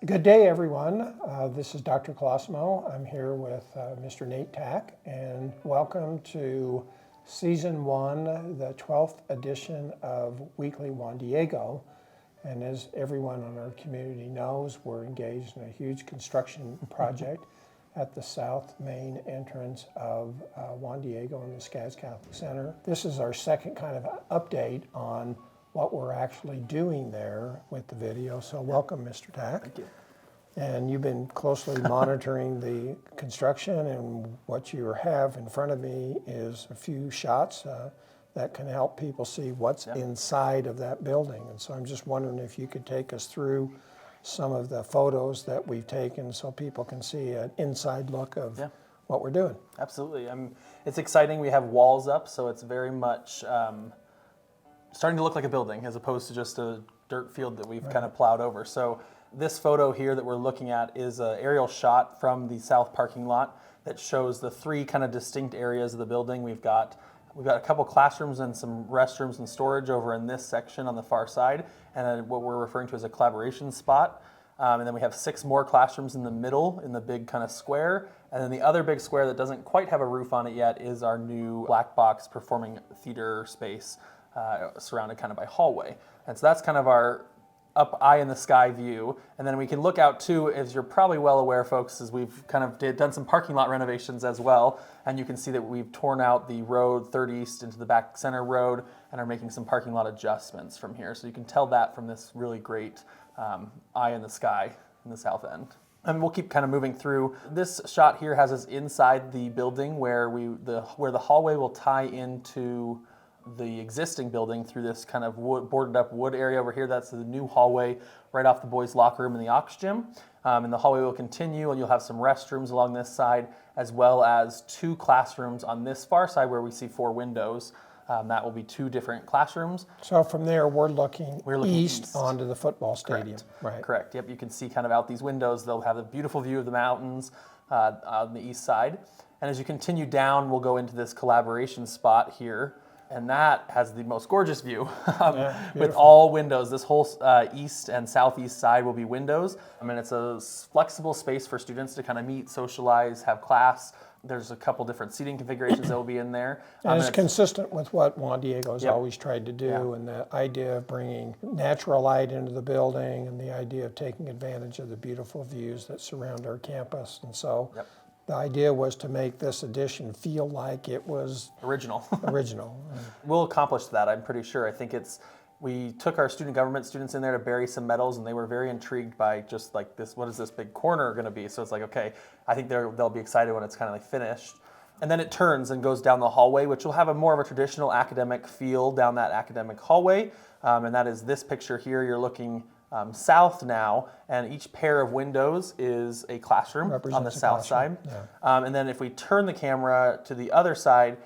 Good day, everyone. This is Dr. Colosimo. I'm here with Mr. Nate Tack, and welcome to Season 1, the 12th edition of Weekly Juan Diego. And as everyone in our community knows, we're engaged in a huge construction project at the south main entrance of Juan Diego in the Skaz Catholic Center. This is our second kind of update on what we're actually doing there with the video. So welcome, Mr. Tack. Thank you. And you've been closely monitoring the construction, and what you have in front of me is a few shots that can help people see what's inside of that building. And so I'm just wondering if you could take us through some of the photos that we've taken so people can see an inside look of what we're doing. Absolutely. It's exciting. We have walls up, so it's very much starting to look like a building as opposed to just a dirt field that we've kind of plowed over. So this photo here that we're looking at is an aerial shot from the south parking lot that shows the three kind of distinct areas of the building. We've got a couple classrooms and some restrooms and storage over in this section on the far side, and then what we're referring to as a collaboration spot. And then we have 6 more classrooms in the middle in the big kind of square. And then the other big square that doesn't quite have a roof on it yet is our new black box performing theater space surrounded kind of by hallway. And so that's kind of our up eye in the sky view. And then we can look out too, as you're probably well aware, folks, is we've kind of done some parking lot renovations as well. And you can see that we've torn out the road 3rd East into the back center road and are making some parking lot adjustments from here. So you can tell that from this really great eye in the sky in the south end. And we'll keep kind of moving through. This shot here has us inside the building where the hallway will tie into the existing building through this kind of boarded up wood area over here. That's the new hallway right off the boys' locker room and the aux gym. And the hallway will continue, and you'll have some restrooms along this side, as well as 2 classrooms on this far side where we see 4 windows. That will be 2 different classrooms. So from there, we're looking east onto the football stadium. Correct. Right. Correct. Yep. You can see kind of out these windows. They'll have a beautiful view of the mountains on the east side. And as you continue down, we'll go into this collaboration spot here. And that has the most gorgeous view with all windows. This whole east and southeast side will be windows. I mean, it's a flexible space for students to kind of meet, socialize, have class. There's a couple different seating configurations that will be in there. And it's consistent with what Juan Diego has always tried to do, and the idea of bringing natural light into the building and the idea of taking advantage of the beautiful views that surround our campus. And so the idea was to make this addition feel like it was original. We'll accomplish that, I'm pretty sure. I think we took our student government students in there to bury some medals, and they were very intrigued by just like this, what is this big corner going to be? So it's like, okay, I think they'll be excited when it's kind of like finished. And then it turns and goes down the hallway, which will have a more of a traditional academic feel down that academic hallway. And that is this picture here. You're looking south now, and each pair of windows is a classroom on the south side. And then if we turn the camera to the other side,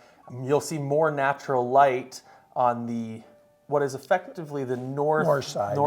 you'll see more natural light on the what is effectively the north side.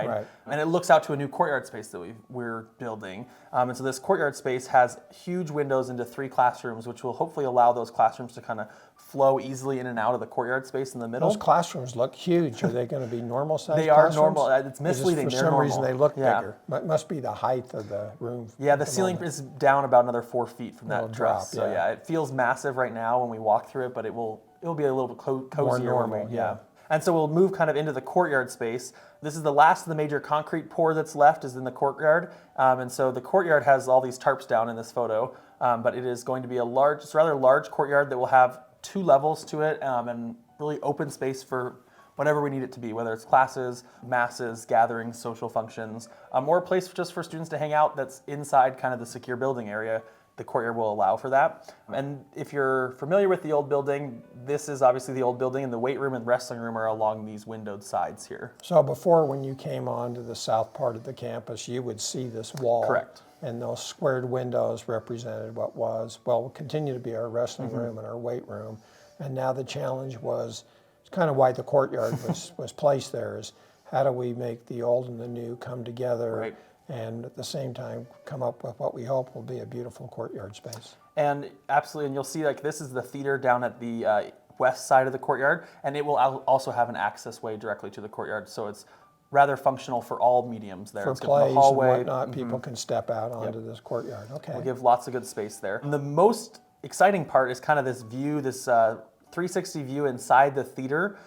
Right. And it looks out to a new courtyard space that we're building. And so this courtyard space has huge windows into 3 classrooms, which will hopefully allow those classrooms to kind of flow easily in and out of the courtyard space in the middle. Those classrooms look huge. Are they going to be normal size They classrooms? are normal. It's misleading. For some reason they look bigger. It must be the height of the room. Yeah, the ceiling is down about another 4 feet from that drop. So yeah, it feels massive right now when we walk through it, but it'll be a little bit cozier. More normal, And so we'll move kind of into the courtyard space. This is the last of the major concrete pour that's left is in the courtyard. And so the courtyard has all these tarps down in this photo, but it is going to be it's a rather large courtyard that will have 2 levels to it and really open space for whatever we need it to be, whether it's classes, masses, gatherings, social functions, or a place just for students to hang out that's inside kind of the secure building area. The courtyard will allow for that. And if you're familiar with the old building, this is obviously the old building, and the weight room and wrestling room are along these windowed sides here. So before, when you came on to the south part of the campus, you would see this wall. Correct. And those squared windows represented what will continue to be our wrestling room and our weight room. And now the challenge was, it's kind of why the courtyard was placed there, is how do we make the old and the new come together and at the same time come up with what we hope will be a beautiful courtyard space. And absolutely, and you'll see like this is the theater down at the west side of the courtyard, and it will also have an access way directly to the courtyard. So it's rather functional for all mediums there. For It's good for the plays and hallway. whatnot, people can step out onto this courtyard. Okay. We'll give lots of good space there. And the most exciting part is kind of this view, this 360 view inside the theater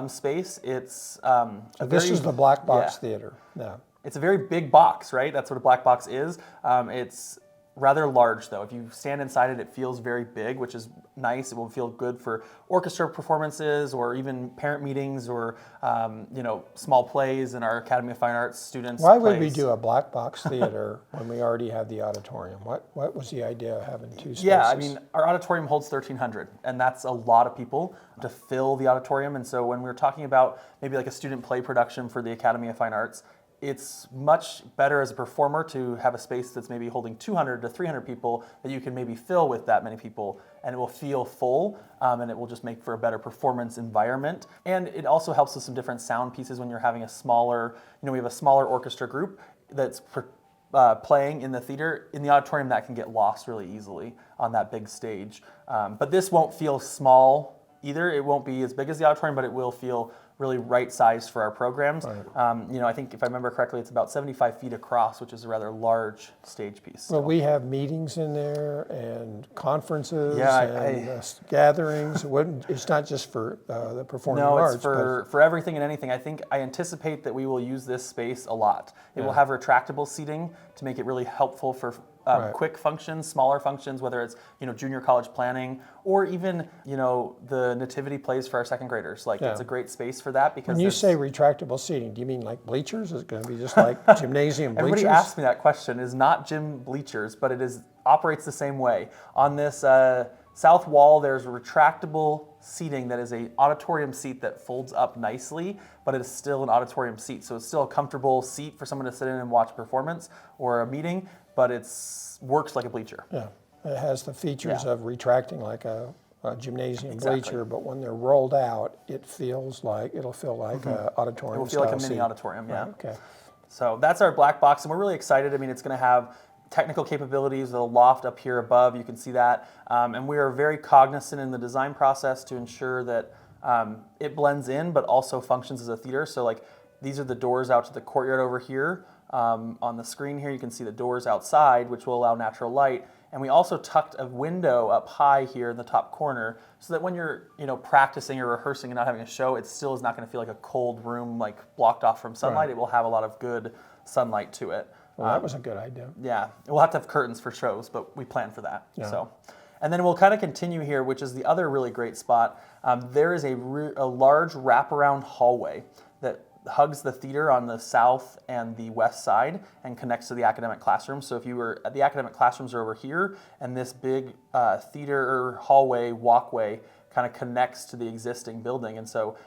space. It's This is the black box theater. No. It's a very big box, right? That's what a black box is. It's rather large, though. If you stand inside it, it feels very big, which is nice. It will feel good for orchestra performances or even parent meetings or small plays in our Academy of Fine Arts students. Why would we do a black box theater when we already have the auditorium? What was the idea of having two spaces? Yeah, I mean, our auditorium holds 1,300, and that's a lot of people to fill the auditorium. And so when we're talking about maybe like a student play production for the Academy of Fine Arts, it's much better as a performer to have a space that's maybe holding 200 to 300 people that you can maybe fill with that many people, and it will feel full, and it will just make for a better performance environment. And it also helps with some different sound pieces when you're having a smaller, we have a smaller orchestra group that's playing in the theater. In the auditorium, that can get lost really easily on that big stage. But this won't feel small either. It won't be as big as the auditorium, but it will feel really right-sized for our programs. Right. I think if I remember correctly, it's about 75 feet across, which is a rather large stage piece. Well, we have meetings in there and conferences and gatherings. It's not just for the performing arts. No, it's for everything and anything. I anticipate that we will use this space a lot. It will have retractable seating to make it really helpful for quick functions, smaller functions, whether it's junior college planning or even the nativity plays for our second graders. It's a great space for that because when you say retractable seating, do you mean like bleachers? Is it going to be just like gymnasium bleachers? Everybody asks me that question. It's not gym bleachers, but it operates the same way. On this south wall, there's retractable seating that is an auditorium seat that folds up nicely, but it is still an auditorium seat. So it's still a comfortable seat for someone to sit in and watch a performance or a meeting, but it works like a bleacher. Yeah, it has the features of retracting like a gymnasium bleacher, but when they're rolled out, it'll feel like an auditorium. It will feel like a mini auditorium, yeah. Right, okay. So that's our black box, and we're really excited. I mean, it's going to have technical capabilities, the loft up here above, you can see that. And we are very cognizant in the design process to ensure that it blends in, but also functions as a theater. So these are the doors out to the courtyard over here. On the screen here, you can see the doors outside, which will allow natural light. And we also tucked a window up high here in the top corner so that when you're practicing or rehearsing and not having a show, it still is not going to feel like a cold room blocked off from sunlight. Right. It will have a lot of good sunlight to it. Well, that was a good idea. Yeah, we'll have to have curtains for shows, but we plan for that. Yeah. So, and then we'll kind of continue here, which is the other really great spot. There is a large wraparound hallway that hugs the theater on the south and the west side and connects to the academic classroom. So if you were at the academic classrooms are over here, and this big theater hallway walkway kind of connects to the existing building. And so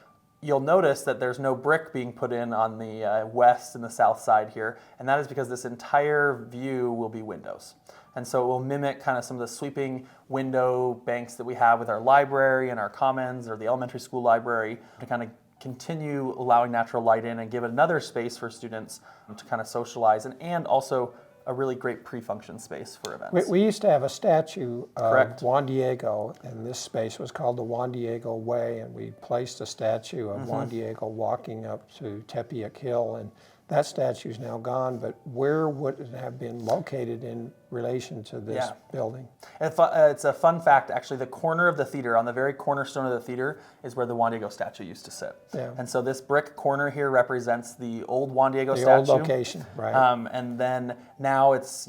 you'll notice that there's no brick being put in on the west and the south side here, and that is because this entire view will be windows. And so it will mimic kind of some of the sweeping window banks that we have with our library and our commons or the elementary school library to kind of continue allowing natural light in and give it another space for students to kind of socialize and also a really great pre-function space for events. We used to have a statue of Juan Diego, and this space was called the Juan Diego Way, and we placed a statue of Juan Diego walking up to Tepeyac Hill, and that statue is now gone, but where would it have been located in relation to this building? It's a fun fact, actually. The corner of the theater, on the very cornerstone of the theater, is where the Juan Diego statue used to sit. Yeah. And so this brick corner here represents the old Juan Diego statue. The old location, right. And then now it's,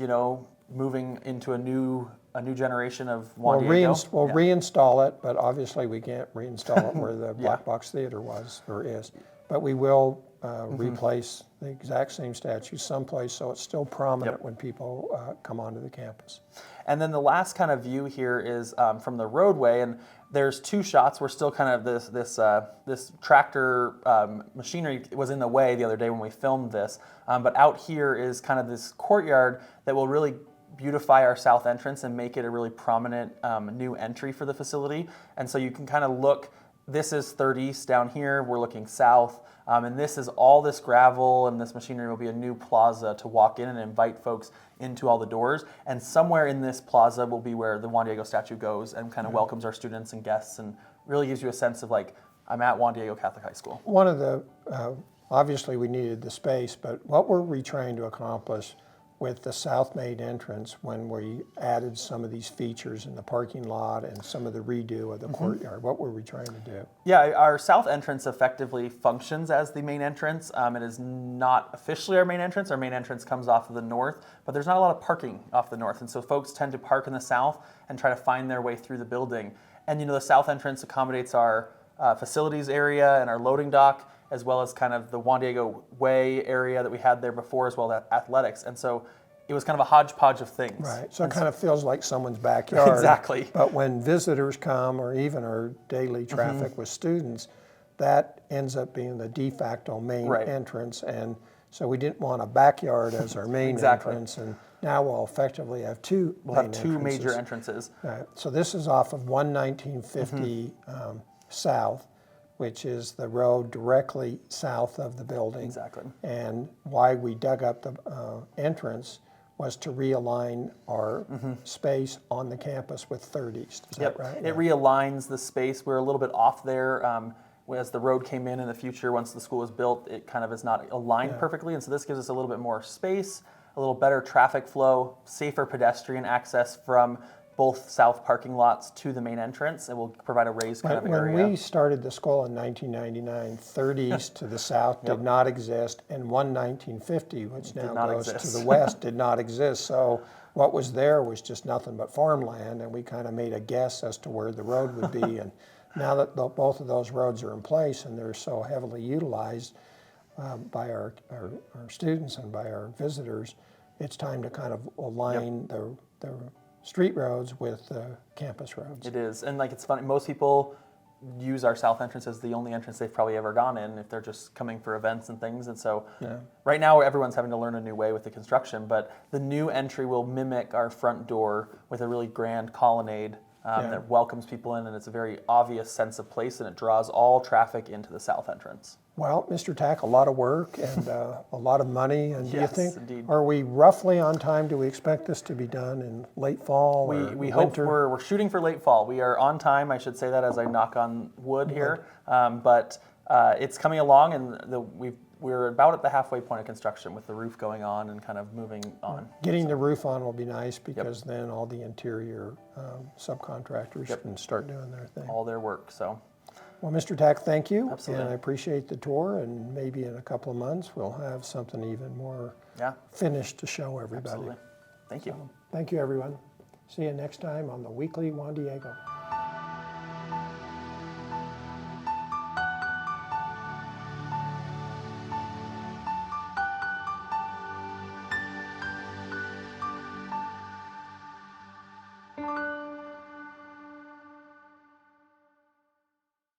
moving into a new generation of Juan Diego. We'll reinstall it, but obviously we can't reinstall it where the Black Box Theater was or is. But we will replace the exact same statue someplace so it's still prominent when people come onto the campus. And then the last kind of view here is from the roadway, and there's two shots. We're still kind of this tractor machinery was in the way the other day when we filmed this, but out here is kind of this courtyard that will really beautify our south entrance and make it a really prominent new entry for the facility. And so you can kind of look. This is 3rd East down here. We're looking south. And this is all this gravel and this machinery will be a new plaza to walk in and invite folks into all the doors. And somewhere in this plaza will be where the Juan Diego statue goes and kind of welcomes our students and guests and really gives you a sense of I'm at Juan Diego Catholic High School. One of the obviously we needed the space, but what were we trying to accomplish with the south main entrance when we added some of these features in the parking lot and some of the redo of the courtyard? What were we trying to do? Yeah, our south entrance effectively functions as the main entrance. It is not officially our main entrance. Our main entrance comes off of the north, but there's not a lot of parking off the north, and so folks tend to park in the south and try to find their way through the building. And the south entrance accommodates our facilities area and our loading dock, as well as kind of the Juan Diego Way area that we had there before, as well as athletics. And so it was kind of a hodgepodge of things. Right, so it kind of feels like someone's backyard. Exactly. But when visitors come, or even our daily traffic with students, that ends up being the de facto main entrance. And so we didn't want a backyard as our main entrance. And now we'll effectively have two major entrances. Right. So this is off of 11950 South, which is the road directly south of the building. Exactly. And why we dug up the entrance was to realign our space on the campus with 30 East. Is that right? It realigns the space. We're a little bit off there. As the road came in the future, once the school was built, it kind of is not aligned perfectly. And so this gives us a little bit more space, a little better traffic flow, safer pedestrian access from both south parking lots to the main entrance. It will provide a raised kind of area. When we started the school in 1999, 30 East to the south did not exist, and 1950, which now goes to the west, did not exist. So what was there was just nothing but farmland, and we kind of made a guess as to where the road would be. And now that both of those roads are in place and they're so heavily utilized by our students and by our visitors, it's time to kind of align the street roads with campus roads. It is, and it's funny, most people use our south entrance as the only entrance they've probably ever gone in if they're just coming for events and things. And so right now everyone's having to learn a new way with the construction, but the new entry will mimic our front door with a really grand colonnade that welcomes people in, and it's a very obvious sense of place, and it draws all traffic into the south entrance. Well, Mr. Tack, a lot of work and a lot of money. And do you think, indeed. Are we roughly on time? Do we expect this to be done in late fall or We winter? hope we're shooting for late fall. We are on time. I should say that as I knock on wood here. But it's coming along, and we're about at the halfway point of construction with the roof going on and kind of moving on. Getting the roof on will be nice because then all the interior subcontractors can start doing their thing. All their work. So. Well, Mr. Tack, thank you. Absolutely. And I appreciate the tour, and maybe in a couple of months we'll have something even more finished to show everybody. Absolutely. Thank you. Thank you, everyone. See you next time on the Weekly Juan Diego.